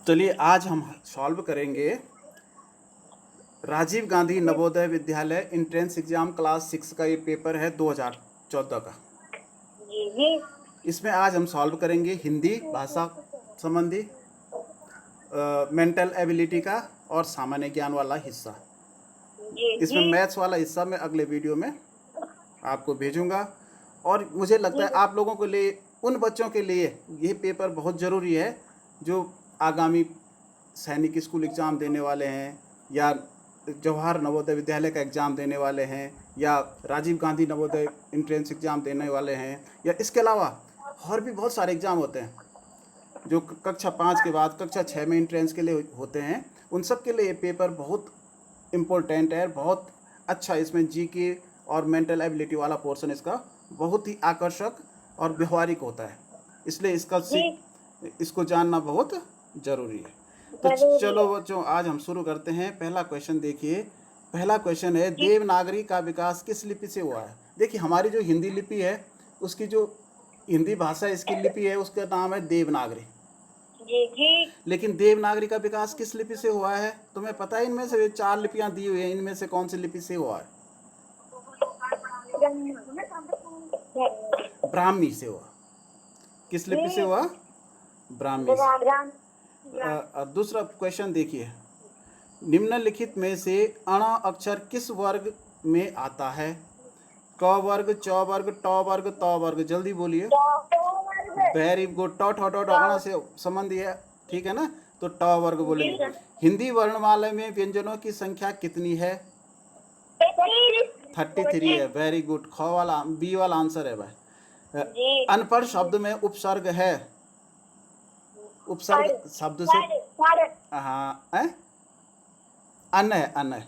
चलिए आज हम सॉल्व करेंगे Rajiv Gandhi Navodaya Vidyalaya entrance exam class 6 का। ये पेपर है 2014 का। जी जी इसमें आज हम सॉल्व करेंगे हिंदी भाषा संबंधी, मेंटल एबिलिटी का और सामान्य ज्ञान वाला हिस्सा। जी इसमें जी मैथ्स वाला हिस्सा मैं अगले वीडियो में आपको भेजूंगा। और मुझे लगता है आप लोगों के लिए, उन बच्चों के लिए ये पेपर बहुत ज़रूरी है जो आगामी सैनिक स्कूल एग्ज़ाम देने वाले हैं, या जवाहर नवोदय विद्यालय का एग्ज़ाम देने वाले हैं, या राजीव गांधी नवोदय एंट्रेंस एग्ज़ाम देने वाले हैं, या इसके अलावा और भी बहुत सारे एग्ज़ाम होते हैं जो कक्षा 5 के बाद कक्षा 6 में एंट्रेंस के लिए होते हैं। उन सब के लिए ये पेपर बहुत इम्पोर्टेंट है, बहुत अच्छा। इसमें जीके और मेंटल एबिलिटी वाला पोर्शन इसका बहुत ही आकर्षक और व्यवहारिक होता है, इसलिए इसको जानना बहुत ज़रूरी है। तो चलो बच्चों, आज हम शुरू करते हैं। पहला क्वेश्चन देखिए। पहला क्वेश्चन है, देवनागरी का विकास किस लिपि से हुआ है? देखिए, हमारी जो हिंदी लिपि है, उसकी जो हिंदी भाषा इसकी लिपि है, उसका नाम है देवनागरी। जी जी लेकिन देवनागरी का विकास किस लिपि से हुआ है? तुम्हें पता है? इनमें से 4 लिपियां दी हुई हैं, इनमें से कौन सी लिपि से हुआ है? ब्राह्मी से हुआ। किस लिपि से हुआ? ब्राह्मी से। दूसरा क्वेश्चन देखिए, निम्नलिखित में से अण अक्षर किस वर्ग में आता है? क वर्ग, च वर्ग, ट वर्ग, त वर्ग। जल्दी बोलिए। Very good. ट ठ ड अण से संबंधी है, ठीक है ना? तो ट वर्ग बोलेंगे। हिंदी वर्णमाला में व्यंजनों की संख्या कितनी है? 33 है। Very good. ख वाला, बी वाला आंसर है भाई। अनपढ़ शब्द में उपसर्ग है? उपसर्ग शब्द से, हाँ है, अन है, अन है।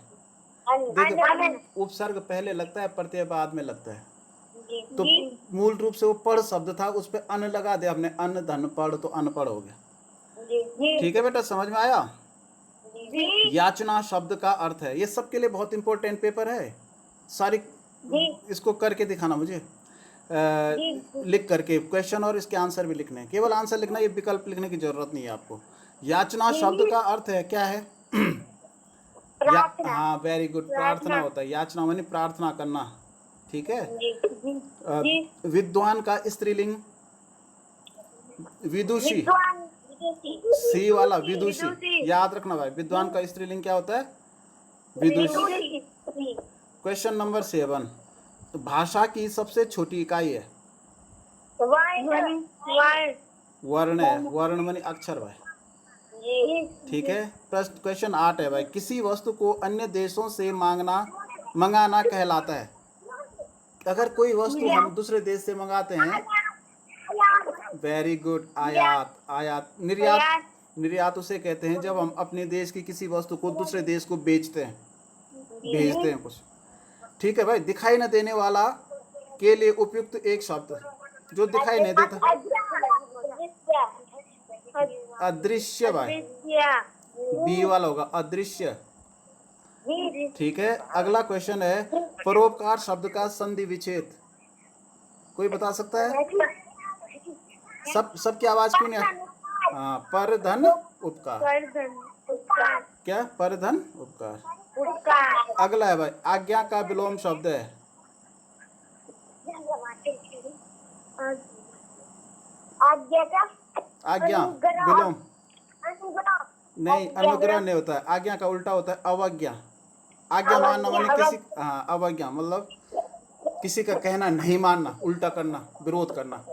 देखो, उपसर्ग पहले लगता है, प्रत्यय बाद में लगता है। तो मूल रूप से वो पढ़ शब्द था, उस पर अन लगा दिया हमने, अन धन पढ़, तो अनपढ़ हो गया। ठीक है बेटा, समझ में आया? याचना शब्द का अर्थ है, ये सबके लिए बहुत इंपॉर्टेंट पेपर है। सारी इसको करके दिखाना मुझे, लिख करके क्वेश्चन, और इसके आंसर भी लिखने हैं। केवल आंसर लिखना, ये विकल्प लिखने की जरूरत नहीं है आपको। याचना शब्द का अर्थ है, क्या है? हाँ, वेरी गुड। प्रार्थना होता है। याचना मानी प्रार्थना करना, ठीक है। विद्वान का स्त्रीलिंग? विदुषी। सी वाला विदुषी, याद रखना भाई। विद्वान का स्त्रीलिंग क्या होता है? विदुषी। क्वेश्चन नंबर 7, भाषा की सबसे छोटी इकाई है? वर्ण है। वर्ण मानी अक्षर भाई, ठीक है। प्रश्न क्वेश्चन 8 है भाई, किसी वस्तु को अन्य देशों से मंगाना कहलाता है? अगर कोई वस्तु हम दूसरे देश से मंगाते हैं, वेरी गुड, आयात। आयात। निर्यात उसे कहते हैं जब हम अपने देश की किसी वस्तु को दूसरे देश को बेचते हैं, भेजते हैं कुछ, ठीक है भाई। दिखाई न देने वाला के लिए उपयुक्त एक शब्द, जो दिखाई नहीं देता, अदृश्य भाई, बी वाला होगा, अदृश्य, ठीक है। अगला क्वेश्चन है, परोपकार शब्द का संधि विच्छेद कोई बता सकता है? सबकी आवाज क्यों नहीं? हाँ, पर धन उपकार। क्या? पर धन उपकार। अगला है भाई, आज्ञा का विलोम शब्द है? आज्ञा विलोम नहीं, अनुग्रह नहीं होता है। आज्ञा का उल्टा होता है अवज्ञा। आज्ञा मानना माने किसी, हाँ, अवज्ञा मतलब किसी का कहना नहीं मानना, उल्टा करना, विरोध करना।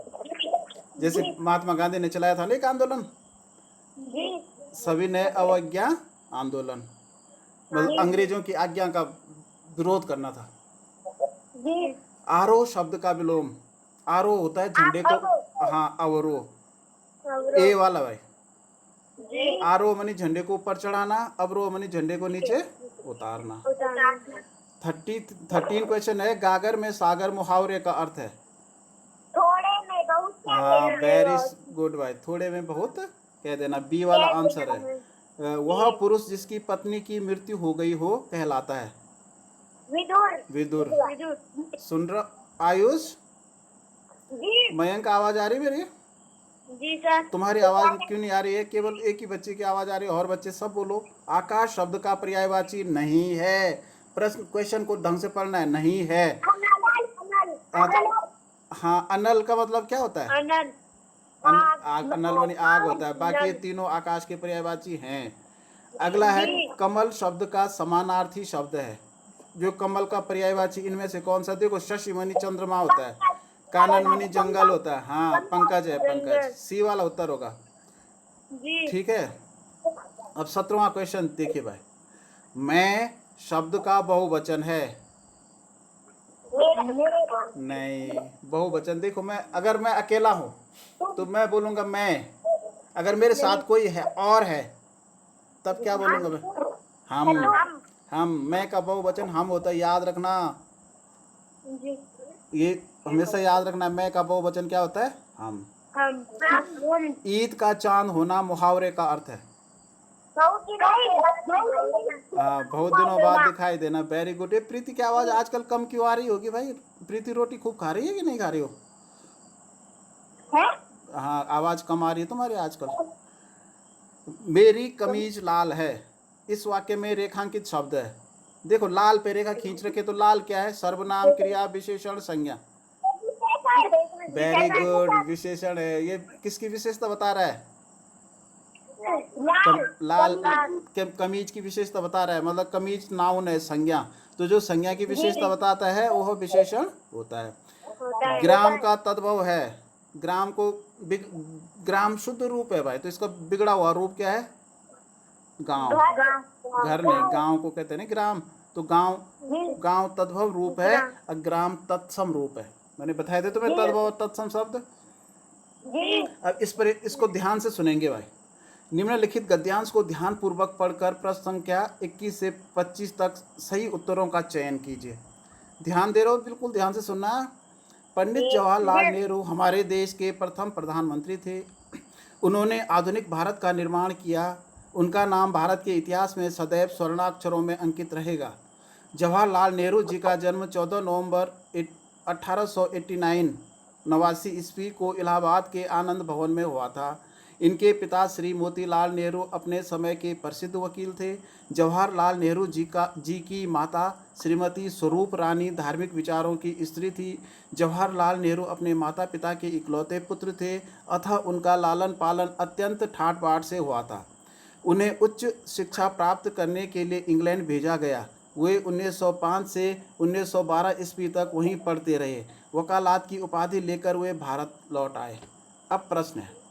जैसे महात्मा गांधी ने चलाया था ना एक आंदोलन, सभी ने अवज्ञा आंदोलन, मतलब अंग्रेजों की आज्ञा का विरोध करना था। आरोह शब्द का विलोम? आरोह होता है झंडे को, हाँ, अवरोह, ए वाला भाई। आरोह मनी झंडे को ऊपर चढ़ाना, अवरोह मनी झंडे को नीचे उतारना। 13 क्वेश्चन है, गागर में सागर मुहावरे का अर्थ है? थोड़े में बहुत, हाँ, वेरी गुड भाई, थोड़े में बहुत कह देना, बी वाला आंसर है। वह पुरुष जिसकी पत्नी की मृत्यु हो गई हो कहलाता है? विदुर। सुन रहा आयुष? मयंक, आवाज आ रही मेरी? जी सर। तुम्हारी आवाज क्यों नहीं आ रही है? केवल एक ही बच्चे की आवाज आ रही है, और बच्चे सब बोलो। आकाश शब्द का पर्यायवाची नहीं है। प्रश्न क्वेश्चन को ढंग से पढ़ना है। नहीं है। हाँ, अनल का मतलब क्या होता है? अनंत। आग, अनल बनी आग होता है। बाकी ये तीनों आकाश के पर्यायवाची हैं। अगला है कमल शब्द का समानार्थी शब्द है। जो कमल का पर्यायवाची इनमें से कौन सा? देखो, शशिमणि चंद्रमा होता है, काननमणि जंगल होता है, हाँ पंकज है, पंकज। सी वाला उत्तर होगा। जी। ठीक है। अब 17वां क्वेश्चन देखिए भाई। मैं शब्द का बहुवचन है। नहीं, बहुवचन देखो, अगर मैं अकेला हूं तो मैं बोलूंगा मैं। अगर मेरे साथ कोई है और है, तब क्या बोलूंगा मैं? हम। हम। मैं का बहुवचन हम होता है, याद रखना। जी। ये हमेशा याद रखना। मैं का बहुवचन क्या होता है? हम। हम। ईद का चांद होना मुहावरे का अर्थ है। बहुत दिनों बाद दिखाई देना। Very good. ये प्रीति की आवाज आजकल कम क्यों आ रही होगी भाई? प्रीति रोटी खूब खा रही है कि नहीं खा रही हो? हाँ, आवाज कम आ रही है तुम्हारी आजकल। मेरी कमीज लाल है, इस वाक्य में रेखांकित शब्द है। देखो, लाल पे रेखा खींच रखे, तो लाल क्या है? सर्वनाम, क्रिया, विशेषण, संज्ञा। वेरी गुड, विशेषण है। ये किसकी विशेषता बता रहा है? लाल कमीज की विशेषता बता रहा है। मतलब कमीज नाउन है, संज्ञा। तो जो संज्ञा की विशेषता बताता है वह विशेषण होता है। ग्राम का तद्भव है। ग्राम को ग्राम शुद्ध रूप है भाई, तो इसका बिगड़ा हुआ रूप क्या है? गांव। घर नहीं, गांव को कहते हैं ना ग्राम। तो गांव, गांव तद्भव रूप है और ग्राम तत्सम रूप है। मैंने बताया था तुम्हें तद्भव और तत्सम शब्द। अब इसको ध्यान से सुनेंगे भाई। निम्नलिखित गद्यांश को ध्यान पूर्वक पढ़कर प्रश्न संख्या 21 से 25 तक सही उत्तरों का चयन कीजिए। ध्यान दे रहे हो? बिल्कुल ध्यान से सुनना। पंडित जवाहरलाल नेहरू हमारे देश के प्रथम प्रधानमंत्री थे। उन्होंने आधुनिक भारत का निर्माण किया। उनका नाम भारत के इतिहास में सदैव स्वर्णाक्षरों में अंकित रहेगा। जवाहरलाल नेहरू जी का जन्म 14 नवंबर 1889 ईस्वी को इलाहाबाद के आनंद भवन में हुआ था। इनके पिता श्री मोतीलाल नेहरू अपने समय के प्रसिद्ध वकील थे। जवाहरलाल नेहरू जी की माता श्रीमती स्वरूप रानी धार्मिक विचारों की स्त्री थी। जवाहरलाल नेहरू अपने माता पिता के इकलौते पुत्र थे, अतः उनका लालन पालन अत्यंत ठाट बाट से हुआ था। उन्हें उच्च शिक्षा प्राप्त करने के लिए इंग्लैंड भेजा गया। वे 1905 से 1912 ईस्वी तक वहीं पढ़ते रहे। वकालत की उपाधि लेकर वे भारत लौट आए। अब प्रश्न है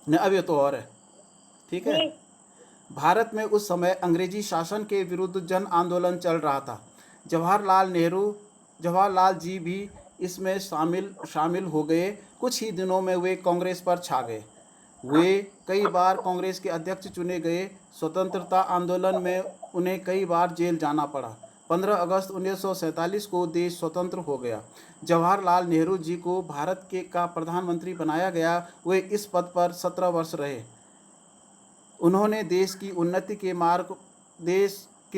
न, अब ये तो और है। ठीक है। भारत में उस समय अंग्रेजी शासन के विरुद्ध जन आंदोलन चल रहा था। जवाहरलाल जी भी इसमें शामिल हो गए। कुछ ही दिनों में वे कांग्रेस पर छा गए। वे कई बार कांग्रेस के अध्यक्ष चुने गए। स्वतंत्रता आंदोलन में उन्हें कई बार जेल जाना पड़ा। 15 अगस्त 1947 को देश स्वतंत्र हो गया। जवाहरलाल नेहरू जी को भारत का प्रधानमंत्री बनाया गया। वे इस पद पर 17 वर्ष रहे। उन्होंने देश के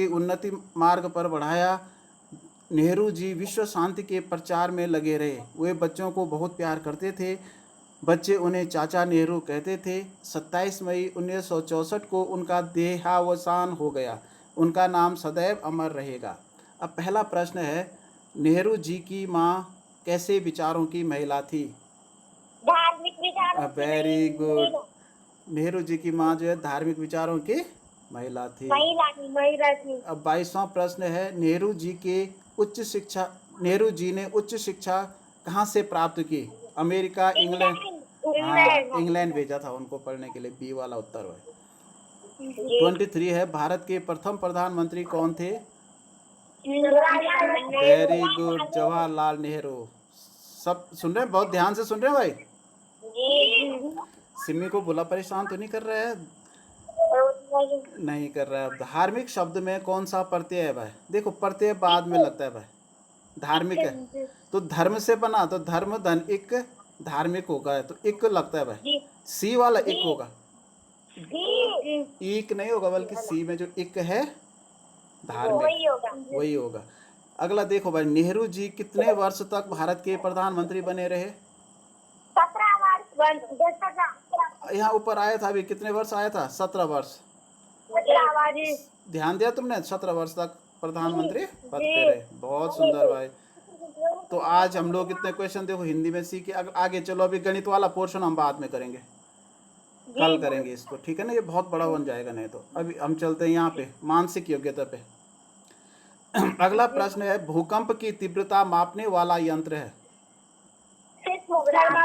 उन्नति मार्ग पर बढ़ाया। नेहरू जी विश्व शांति के प्रचार में लगे रहे। वे बच्चों को बहुत प्यार करते थे। बच्चे उन्हें चाचा नेहरू कहते थे। 27 मई 1964 को उनका देहावसान हो गया। उनका नाम सदैव अमर रहेगा। अब पहला प्रश्न है, नेहरू जी की माँ कैसे विचारों की महिला थी? धार्मिक विचारों की वेरी गुड। नेहरू जी की माँ जो है धार्मिक विचारों की महिला थी। महिला थी। अब 22वां प्रश्न है, नेहरू जी ने उच्च शिक्षा कहाँ से प्राप्त की? America, England? हाँ, इंग्लैंड भेजा था उनको पढ़ने के लिए। बी वाला उत्तर है। 23 है, भारत के प्रथम प्रधानमंत्री कौन थे? Very good, Jawaharlal Nehru. सब सुन रहे हैं? बहुत ध्यान से सुन रहे हैं भाई? सिमी को बोला परेशान तो नहीं कर रहा है? नहीं कर रहा है। धार्मिक शब्द में कौन सा प्रत्यय है भाई? देखो, प्रत्यय बाद में लगता है भाई। धार्मिक है तो धर्म से बना, तो धर्म धन इक धार्मिक होगा, तो इक लगता है भाई। सी वाला इक होगा, इक नहीं होगा, बल्कि सी में जो इक है धार्मिक वही होगा। अगला देखो भाई, नेहरू जी कितने वर्ष तक भारत के प्रधानमंत्री बने रहे? यहाँ ऊपर आया था अभी, कितने वर्ष आया था? 17 वर्ष। ध्यान दिया तुमने? 17 वर्ष तक प्रधानमंत्री पद पे रहे। बहुत सुंदर भाई। तो आज हम लोग इतने क्वेश्चन देखो हिंदी में सीखे। आगे चलो, अभी गणित वाला पोर्शन हम बाद में करेंगे, कल करेंगे इसको, ठीक है ना? ये बहुत बड़ा बन जाएगा नहीं तो। अभी हम चलते हैं यहाँ पे मानसिक योग्यता पे। अगला प्रश्न है, भूकंप की तीव्रता मापने वाला यंत्र है।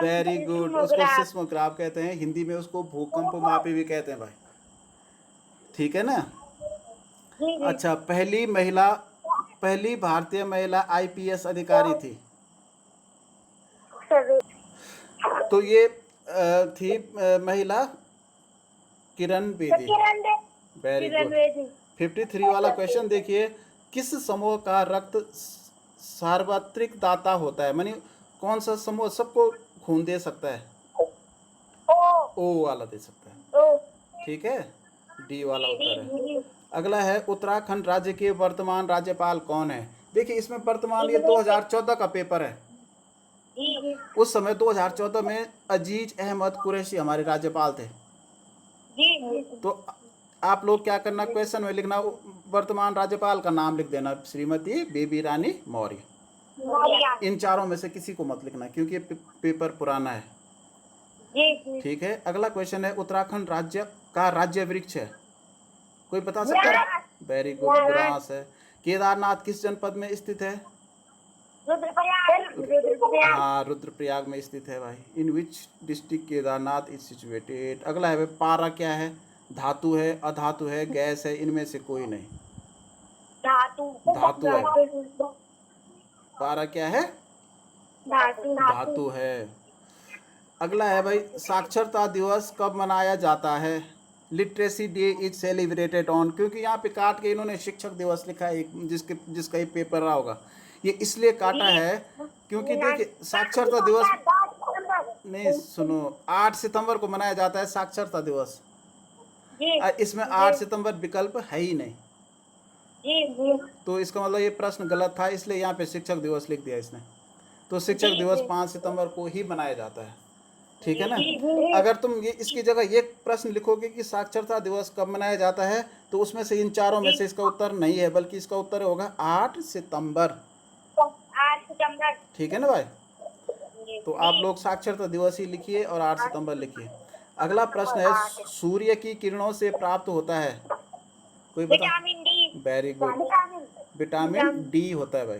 Very good. उसको सिस्मोग्राफ कहते हैं, हिंदी में उसको भूकंप मापी भी कहते हैं भाई, ठीक है ना? अच्छा, पहली भारतीय महिला आईपीएस अधिकारी थी, तो ये थी महिला किरण बेदी। Very good. 53 वाला क्वेश्चन देखिए, किस समूह का रक्त सार्वत्रिक दाता होता है? मानी कौन सा समूह सबको खून दे सकता है? ओ वाला दे सकता है, ठीक है? डी वाला उत्तर है। अगला है, उत्तराखंड राज्य के वर्तमान राज्यपाल कौन है? देखिए इसमें वर्तमान, ये 2014 का पेपर है। उस समय 2014 में अजीज अहमद कुरैशी हमारे राज्यपाल थे। तो आप लोग क्या करना, क्वेश्चन में लिखना वर्तमान राज्यपाल का नाम लिख देना, श्रीमती बेबी रानी मौर्य। इन चारों में से किसी को मत लिखना क्योंकि ये पेपर पुराना है, ठीक है? अगला क्वेश्चन है, उत्तराखंड राज्य का राज्य वृक्ष है, कोई बता सकता है? वेरी गुड, ग्रास है। केदारनाथ किस जनपद में स्थित है? हाँ, रुद्रप्रयाग में स्थित है भाई। In which district Kedarnath is situated. अगला है, पारा क्या है? धातु है, अधातु है, गैस है, इनमें से कोई नहीं। धातु है। पारा क्या है? धातु है। अगला है भाई, साक्षरता दिवस कब मनाया जाता है? Literacy day is celebrated on. क्योंकि यहाँ पे काट के इन्होंने शिक्षक दिवस लिखा है, जिसका ये पेपर रहा होगा। ये इसलिए काटा है क्योंकि देखिए साक्षरता दिवस, नहीं सुनो, 8 सितंबर को मनाया जाता है साक्षरता दिवस। इसमें 8 सितंबर विकल्प है ही नहीं, तो इसका मतलब ये प्रश्न गलत था, इसलिए यहाँ पे शिक्षक दिवस लिख दिया इसने। तो शिक्षक दिवस 5 सितंबर को ही मनाया जाता है, ठीक है ना? अगर तुम ये इसकी जगह ये प्रश्न लिखोगे कि साक्षरता दिवस कब मनाया जाता है, तो उसमें से इन चारों में से इसका उत्तर नहीं है, बल्कि इसका उत्तर होगा 8 सितंबर। ठीक है ना भाई? तो आप लोग साक्षरता दिवस ही लिखिए और 8 सितंबर लिखिए। अगला प्रश्न है, सूर्य की किरणों से प्राप्त होता है, कोई बता? वेरी गुड, विटामिन डी होता है भाई।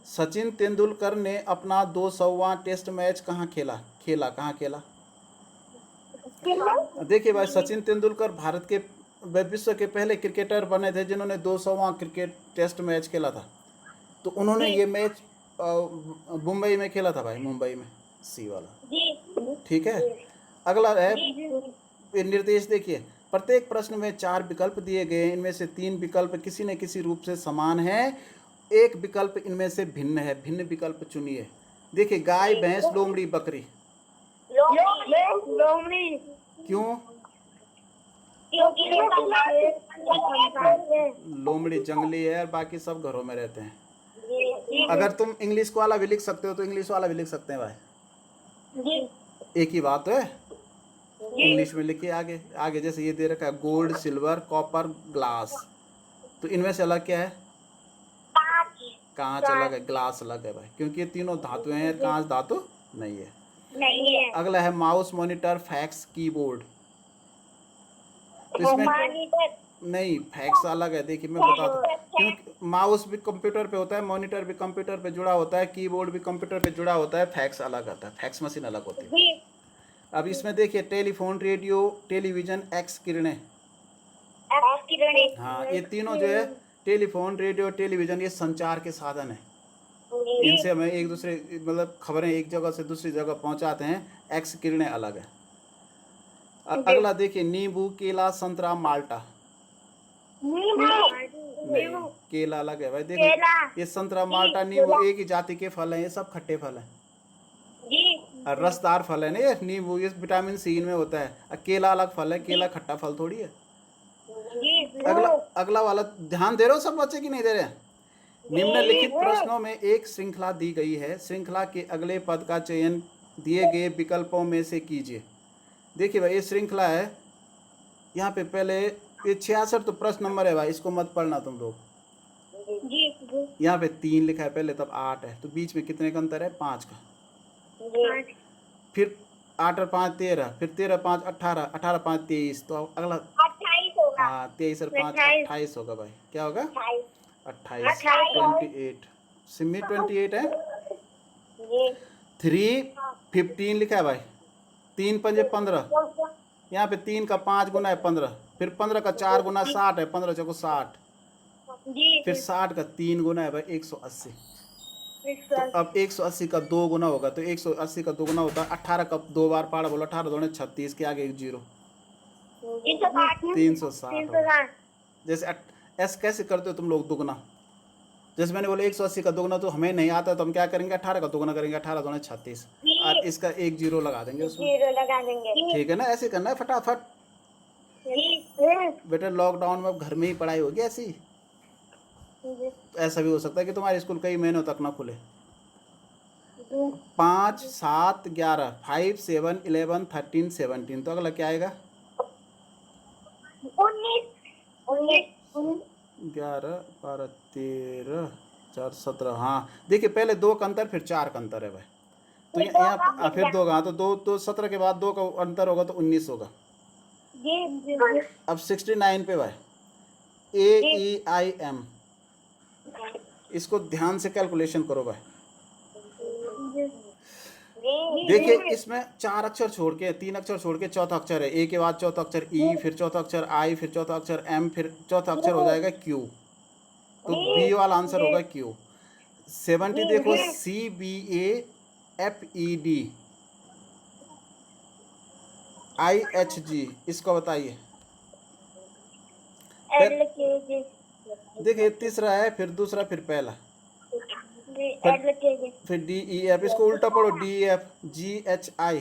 सचिन तेंदुलकर ने अपना 200वां टेस्ट मैच कहाँ खेला? कहाँ खेला? देखिए भाई, सचिन तेंदुलकर भारत के विश्व के पहले क्रिकेटर बने थे जिन्होंने 200वां क्रिकेट टेस्ट मैच खेला था। तो उन्होंने ये मैच मुंबई में खेला था भाई, मुंबई में, सी वाला, ठीक है? अगला है, निर्देश देखिए, प्रत्येक प्रश्न में 4 विकल्प दिए गए हैं, इनमें से 3 विकल्प किसी न किसी रूप से समान है, एक विकल्प इनमें से भिन्न है, भिन्न विकल्प चुनिए। देखिए, गाय, भैंस, लोमड़ी, बकरी। लोमड़ी। क्यों? लोमड़ी जंगली है और बाकी सब घरों में रहते हैं। अगर तुम इंग्लिश वाला भी लिख सकते हो तो इंग्लिश वाला भी लिख सकते हैं भाई, एक ही बात है। इंग्लिश में लिखिए आगे आगे, जैसे ये दे रखा है, गोल्ड, सिल्वर, कॉपर, ग्लास। तो इनमें से अलग क्या है? कांच अलग है, ग्लास अलग है भाई, क्योंकि ये तीनों धातुएं हैं, कांच धातु नहीं है। अगला है, माउस, मॉनिटर, फैक्स, कीबोर्ड। तो इसमें नहीं, फैक्स अलग है। देखिए मैं बताता हूँ, क्योंकि माउस भी कंप्यूटर पे होता है, मॉनिटर भी कंप्यूटर पे जुड़ा होता है, कीबोर्ड भी कंप्यूटर पे जुड़ा होता है, फैक्स अलग आता है, फैक्स मशीन अलग होती है। अब इसमें देखिए, टेलीफोन, रेडियो, टेलीविजन, एक्स किरणें। हाँ, ये तीनों जो है, टेलीफोन, रेडियो, टेलीविजन, ये संचार के साधन है। इनसे हमें एक दूसरे, मतलब खबरें एक जगह से दूसरी जगह पहुंचाते हैं। एक्स किरणें अलग है। अगला देखिए, नींबू, केला, संतरा, माल्टा। नहीं, केला अलग है भाई। देखो, ये संतरा, माल्टा, नींबू एक ही जाति के फल हैं, ये सब खट्टे फल हैं और रसदार फल है ना। ये नींबू, ये विटामिन सी में होता है। केला अलग फल है, केला खट्टा फल थोड़ी है। अगला वाला ध्यान दे रहे हो सब बच्चे की नहीं दे रहे? निम्नलिखित प्रश्नों में एक श्रृंखला दी गई है, श्रृंखला के अगले पद का चयन दिए गए विकल्पों में से कीजिए। देखिए भाई, ये श्रृंखला है। यहाँ पे पहले ये 66 तो प्रश्न नंबर है भाई, इसको मत पढ़ना तुम लोग। जी जी यहाँ पे 3 लिखा है पहले, तब 8 है, तो बीच में कितने का अंतर है? 5 का। जी फिर 8 और 5 13, फिर 13 5 18, 18 5 23, तो अगला 28 होगा। हाँ 23 और 5 28 28 होगा भाई। क्या होगा? 28 28 28 सिमी 28 है। जी 3 15 लिखा है भाई, 3 पंजे 15, यहाँ पे 3 का 5 गुना है 15, फिर 15 का 4 गुना 60 है, 15 चौको 60, जी फिर 60 का 3 गुना है भाई 180। तो अब 180 का 2 गुना होगा, तो 180 का 2 गुना होता है 18 का 2 बार पाड़ा बोलो, 18 दूने 36, के आगे एक 0, 360 होगा। जैसे ऐसे कैसे करते हो तुम लोग दुगना? जैसे मैंने बोला 180 का दुगना तो हमें नहीं आता, तो हम क्या करेंगे? 18 का दुगना करेंगे, 18 दूने 36, और इसका एक 0 लगा देंगे उसमें। 0 लगा देंगे। ठीक है ना? ऐसे करना है फटाफट। बेटा लॉकडाउन में अब घर में ही पढ़ाई होगी ऐसी। ऐसा भी हो सकता है कि तुम्हारे स्कूल कई महीनों तक ना खुले। 5 7 11, 5 7 11 13 17, तो अगला क्या आएगा? 19 11 12 13 4 17। हाँ देखिए, पहले 2 का अंतर, फिर 4 का अंतर है भाई। तो यहाँ फिर 2 का, तो 2 तो 17 के बाद 2 का अंतर होगा तो 19 होगा। अब 69 पे भाई, AEIM, इसको ध्यान से कैलकुलेशन करो भाई। देखिए इसमें 4 अक्षर छोड़ के, 3 अक्षर छोड़ के चौथा अक्षर है, ए के बाद चौथा अक्षर ई, फिर चौथा अक्षर आई, फिर चौथा अक्षर एम, फिर चौथा अक्षर हो जाएगा क्यू, तो बी वाला आंसर होगा क्यू। 70 देखो, CBAFED IHG, इसको बताइए। देखिए तीसरा है, फिर दूसरा, फिर पहला, फिर DEF, इसको उल्टा पढ़ो, DEF GHI।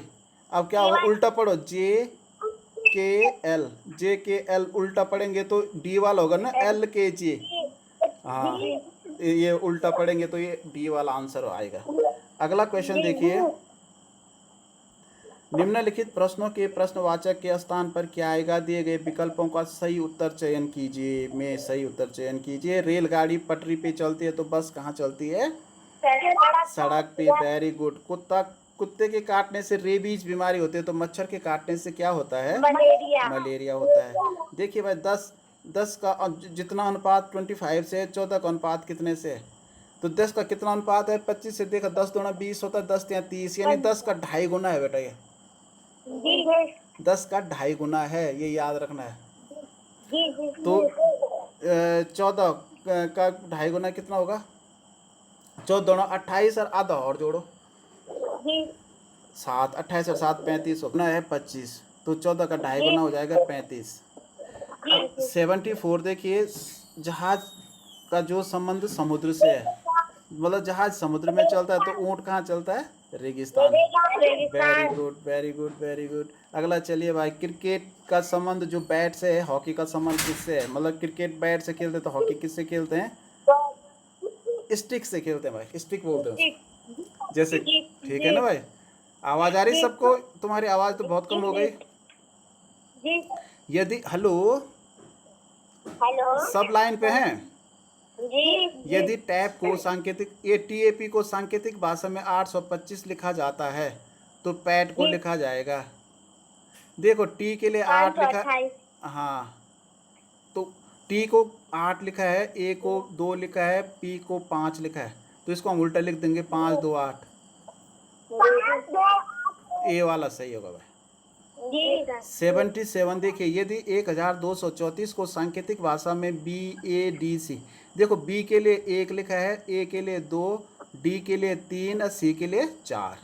अब क्या होगा? उल्टा पढ़ो, JKL उल्टा पढ़ेंगे तो D वाला होगा ना, LKJ। हाँ ये उल्टा पढ़ेंगे तो ये D वाला आंसर आएगा। अगला क्वेश्चन देखिए, निम्नलिखित प्रश्नों के प्रश्नवाचक के स्थान पर क्या आएगा? दिए गए विकल्पों का सही उत्तर चयन कीजिए। में सही उत्तर चयन कीजिए। रेलगाड़ी पटरी पे चलती है तो बस कहाँ चलती है? सड़क पे। Very good. कुत्ते के काटने से रेबीज बीमारी होती है, तो मच्छर के काटने से क्या होता है? मलेरिया होता है। देखिए भाई, 10 का जितना अनुपात 25 से है, 14 का अनुपात कितने से है? तो 10 का कितना अनुपात है? 25 से। देखा 10 दूना 20 होता है, 10 या 30, यानी 10 का 2.5 गुना है बेटा। ये 10 का 2.5 गुना है, ये याद रखना है। तो 14 का 2.5 गुना कितना होगा? 14 दूना 28 और आधा और जोड़ो 7, 28 और 7 35 होना है 25, तो 14 का 2.5 गुना हो जाएगा 35। अब 74 देखिए, जहाज का जो संबंध समुद्र से है, मतलब जहाज समुद्र में चलता है तो ऊंट कहाँ चलता है? रेगिस्तान। Very good very good very good. अगला चलिए भाई, क्रिकेट का संबंध जो बैट से है, हॉकी का संबंध किससे है? मतलब क्रिकेट बैट से खेलते तो हॉकी किससे खेलते हैं? स्टिक से खेलते हैं भाई, स्टिक बोलते हैं उसको। जैसे ठीक है ना भाई? आवाज आ रही सबको? तुम्हारी आवाज तो बहुत कम हो गई। यदि हेलो सब लाइन पे हैं? यदि टैप को सांकेतिक TAP को सांकेतिक भाषा में 825 लिखा जाता है तो पैट को लिखा जाएगा। देखो T के लिए 8 लिखा, हाँ तो T को 8 लिखा है, A को 2 लिखा है, P को 5 लिखा है, तो इसको हम उल्टा लिख देंगे 5 2 8। A वाला सही होगा भाई। 77 देखिए, यदि 1234 को सांकेतिक भाषा में BADC, देखो B के लिए 1 लिखा है, A के लिए 2, D के लिए 3 और C के लिए 4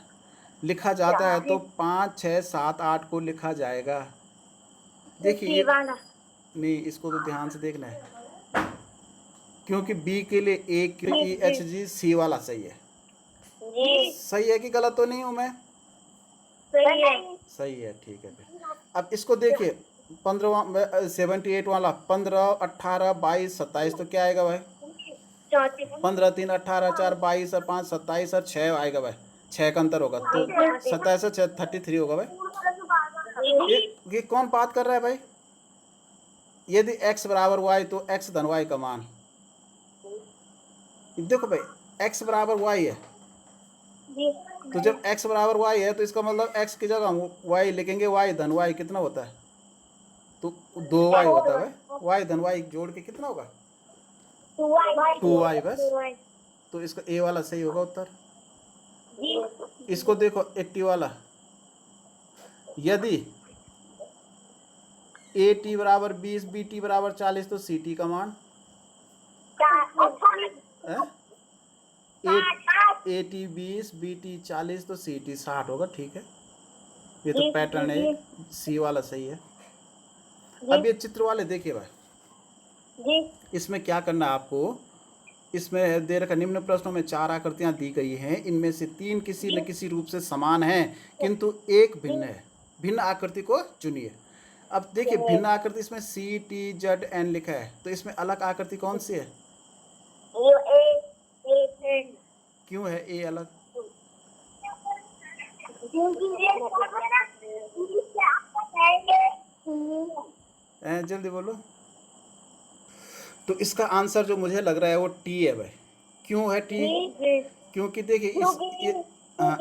लिखा जाता है, तो 5 6 7 8 को लिखा जाएगा। देखिए नहीं, इसको तो ध्यान से देखना है, क्योंकि B के लिए AQEHG C वाला सही है। सही है कि गलत तो नहीं हूँ मैं? सही है, ठीक है फिर। अब इसको देखिए 78 वाला, 15 18 22 27, तो क्या आएगा भाई? 15 3 18 4 22 और 5 27 और 6 आएगा भाई। 6 का अंतर होगा, तो 27 से 6 33 होगा भाई। जी ये कौन बात कर रहा है भाई? यदि x बराबर y तो x धन y का मान, देखो भाई x बराबर y है, जी तो जब x बराबर y है तो इसका मतलब x की जगह हम y लिखेंगे, y धन y कितना होता है? तो 2y होता है भाई। y धन y जोड़ के कितना होगा? 2y बस। तो इसका ए वाला सही होगा उत्तर। जी इसको देखो 80 वाला, यदि ए टी बराबर 20 बी टी बराबर 40 तो सी टी का मान है? ए टी 20 बी टी 40 तो सी टी 60 होगा। ठीक है, ये तो पैटर्न है, सी वाला सही है। अब ये चित्र वाले देखिए भाई, जी इसमें क्या करना है आपको, इसमें दे रखा निम्न प्रश्नों में 4 आकृतियां दी गई हैं, इनमें से 3 किसी न किसी रूप से समान हैं किंतु एक भिन्न है। भिन्न आकृति को चुनिए। अब देखिए भिन्न आकृति, इसमें सी टी जेड एन लिखा है, तो इसमें अलग आकृति कौन सी है? क्यों है ए अलग? जल्दी बोलो। तो इसका आंसर जो मुझे लग रहा है वो टी है भाई। क्यों है टी? क्योंकि देखिए हाँ,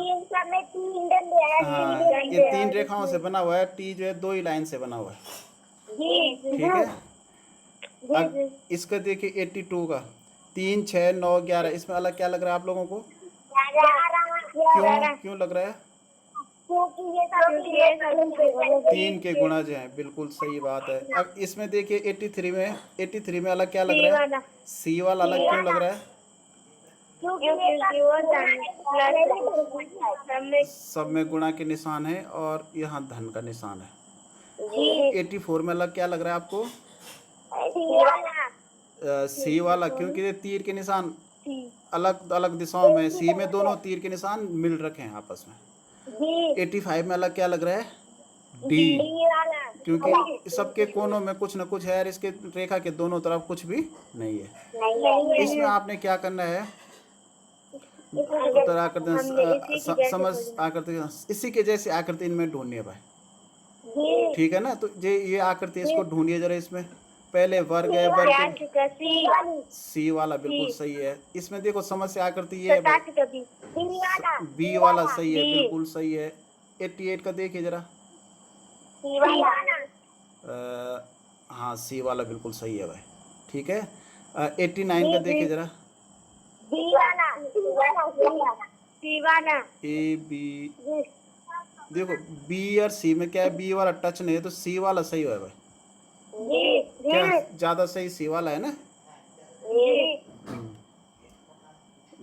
ये 3 रेखाओं से बना हुआ है, टी जो है 2 ही लाइन से बना हुआ है। ठीक है, अब इसका देखिए 82 का 3 6 9 11, इसमें अलग क्या लग रहा है आप लोगों को? क्यों लग रहा है? 3 के गुणा जो है, बिल्कुल सही बात है। अब इसमें देखिए 83 में अलग क्या लग रहा है? सी वाला अलग क्यों लग रहा है? सब में गुणा के निशान है और यहाँ धन का निशान है। 84 में अलग क्या लग रहा है आपको? सी वाला, क्योंकि ये तीर के निशान अलग अलग दिशाओं में, सी में दोनों तीर के निशान मिल रखे हैं आपस में। 85 में अलग क्या लग रहा है? डी, क्योंकि सबके कोनों में कुछ न कुछ है और इसके रेखा के दोनों तरफ कुछ भी नहीं है। इसमें आपने क्या करना है, उत्तर आकृति समझ आकृति इसी के जैसे आकृति इनमें ढूंढनी है भाई। ठीक है ना, तो ये आकृति इसको ढूंढिए जरा। इसमें पहले वर्ग है, वर्ग सी वाला बिल्कुल सही है। इसमें देखो समस्या आकृति ये है भाई, बी वाला सही है, बिल्कुल सही है। 88 का देखिए जरा, हाँ सी वाला बिल्कुल सही है भाई। ठीक है, 89 का देखिए जरा, ए बी, देखो बी और सी में क्या है, बी वाला टच नहीं है तो सी वाला सही है भाई। क्या ज्यादा सही सी वाला है ना?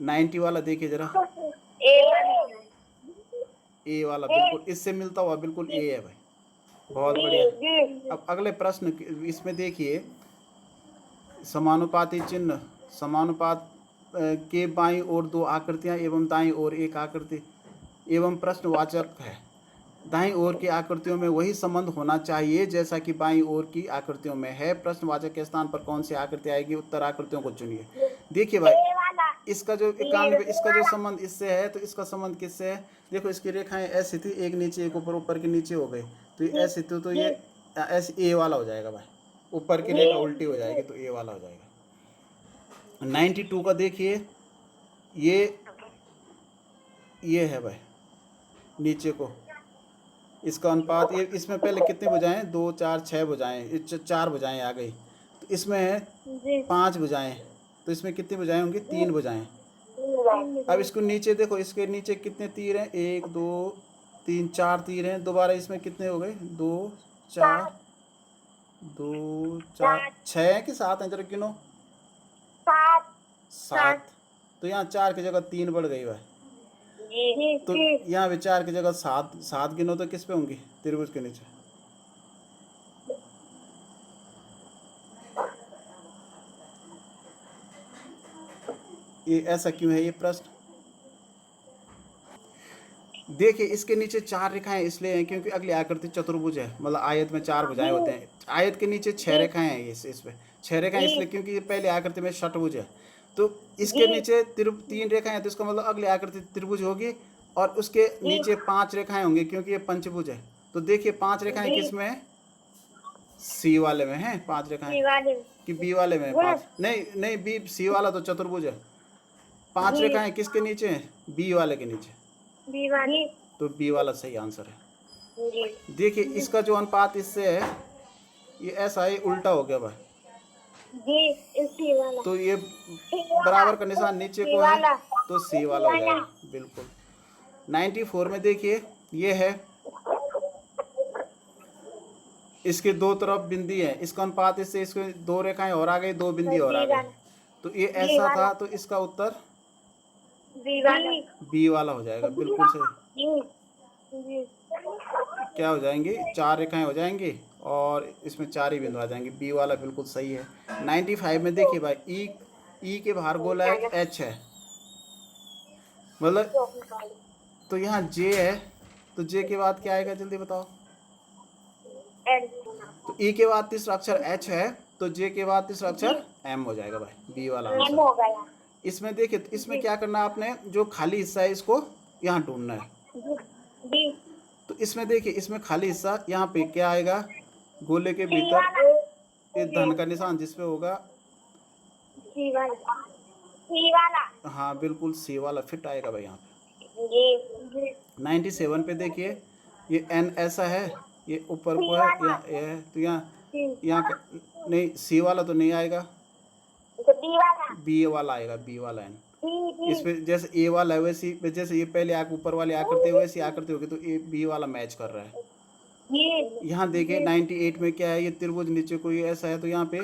90 वाला देखिए जरा, ए वाला बिल्कुल इससे मिलता हुआ बिल्कुल ए है भाई, बहुत बढ़िया। अब अगले प्रश्न इसमें देखिए, समानुपाती चिन्ह, समानुपात के बाईं ओर 2 आकृतियां एवं दाईं ओर 1 आकृति एवं प्रश्नवाचक है। दाईं ओर की आकृतियों में वही संबंध होना चाहिए जैसा कि बाईं ओर की आकृतियों में है। प्रश्नवाचक के स्थान पर कौन सी आकृति आएगी? उत्तर आकृतियों को चुनिए। देखिए भाई, इसका जो 91, इसका जो संबंध इससे है, तो इसका संबंध किससे है? देखो इसकी रेखाएं ऐसी थी, एक नीचे एक ऊपर, ऊपर के नीचे हो गई, तो ये ऐसी थी, तो ये ऐसे ए वाला हो जाएगा भाई। ऊपर की रेखा उल्टी हो जाएगी तो ए वाला हो जाएगा। 92 का देखिए, ये है भाई नीचे को, इसका अनुपात ये, इसमें पहले कितनी भुजाएं? 2 4 6 भुजाएं, 4 भुजाएं आ गई, तो इसमें है 5 भुजाएं, तो इसमें कितनी भुजाएं होंगी? 3 भुजाएं। अब इसको नीचे देखो, इसके नीचे कितने तीर हैं? 1 2 3 4 तीर हैं। दोबारा इसमें कितने हो गए? 2 4 2 4 6 हैं कि 7 हैं? जरा गिनो। 7। तो यहाँ 4 की जगह 3 बढ़ गई भाई, तो यहाँ भी 4 की जगह 7 गिनो तो किस पे होंगी? त्रिभुज के नीचे। ये ऐसा क्यों है ये प्रश्न? देखिए इसके नीचे 4 रेखाएं इसलिए हैं क्योंकि अगली आकृति चतुर्भुज है, मतलब आयत में 4 भुजाएं होते हैं। आयत के नीचे 6 रेखाएं हैं, इस पे 6 रेखाएं इसलिए क्योंकि ये पहली आकृति में षटभुज है, तो इसके नीचे 3 रेखाएं हैं, तो इसका मतलब अगली आकृति त्रिभुज होगी। और उसके नीचे 5 रेखाएं होंगी क्योंकि ये पंचभुज है। तो देखिए 5 रेखाएं जी। किस में है? सी वाले में है 5 रेखाएं दीवार कि बी वाले में है? 5 नहीं नहीं, बी सी वाला तो चतुर्भुज है। 5 जी। रेखाएं किसके नीचे हैं? बी वाले के नीचे। दीवार तो बी वाला सही आंसर है। जी। देखिए इसका जो अनुपात इससे है ये ऐसा है, उल्टा हो गया भाई। जी। इसी वाला तो ये बराबर का निशान नीचे को है तो सी वाला हो जाएगा बिल्कुल। 94 में देखिए ये है, इसके दो तरफ बिंदी है, इसका अनुपात इससे इसके 2 रेखाएं और आ गई, 2 बिंदी और आ गई। तो ये ऐसा था, तो इसका उत्तर बी वाला हो जाएगा बिल्कुल सही। क्या हो जाएंगी? 4 रेखाएं हो जाएंगी और इसमें 4 ही बिंदु आ जाएंगे। बी वाला बिल्कुल सही है। 95 में देखिए भाई ई के बाहर गोला है, एच है, मतलब तो यहाँ जे है, तो जे के बाद क्या आएगा जल्दी बताओ? तो ई के बाद तीसरा अक्षर एच है, तो जे के बाद तीसरा अक्षर एम हो जाएगा भाई, बी वाला आंसर। इसमें देखिए, इसमें क्या करना है आपने, जो खाली हिस्सा है इसको यहाँ ढूंढना है। तो इसमें देखिए, इसमें खाली हिस्सा यहाँ पे क्या आएगा? गोले के भीतर ये धन का निशान जिसपे होगा, हाँ बिल्कुल सी वाला फिट आएगा भाई यहाँ पे। 97 पे देखिए ये एन ऐसा है, ये ऊपर को है, यहाँ ए है, तो यहाँ नहीं, सी वाला तो नहीं आएगा, बी वाला आएगा, बी वाला एन। इसमें जैसे ए वाला है वैसी, जैसे ये पहले ऊपर वाली आकृति वैसी आकृति होगी, तो ये बी वाला मैच कर रहा है। यहाँ देखिए 98 में क्या है, ये त्रिभुज नीचे को ये ऐसा है, तो यहाँ पे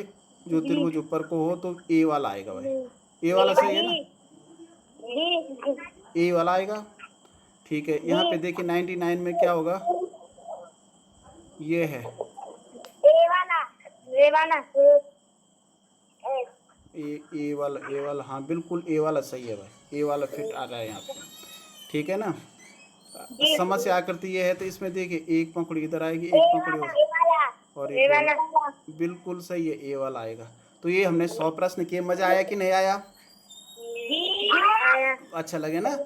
जो त्रिभुज ऊपर को हो तो ए वाला आएगा भाई। ए वाला सही है ना? ए वाला आएगा, ठीक है। यहाँ पे देखिए 99 में क्या होगा, ये है ए वाला, हाँ बिल्कुल ए वाला सही है भाई, ए वाला फिट आ रहा है यहाँ पे, ठीक है ना? समस्या आकृति ये है, तो इसमें देखिए एक पंखुड़ी इधर आएगी, एक पंखुड़ी और एक, बिल्कुल सही है, ए वाला आएगा। तो ये हमने 100 प्रश्न किए। मजा आया कि नहीं आया? अच्छा लगे ना?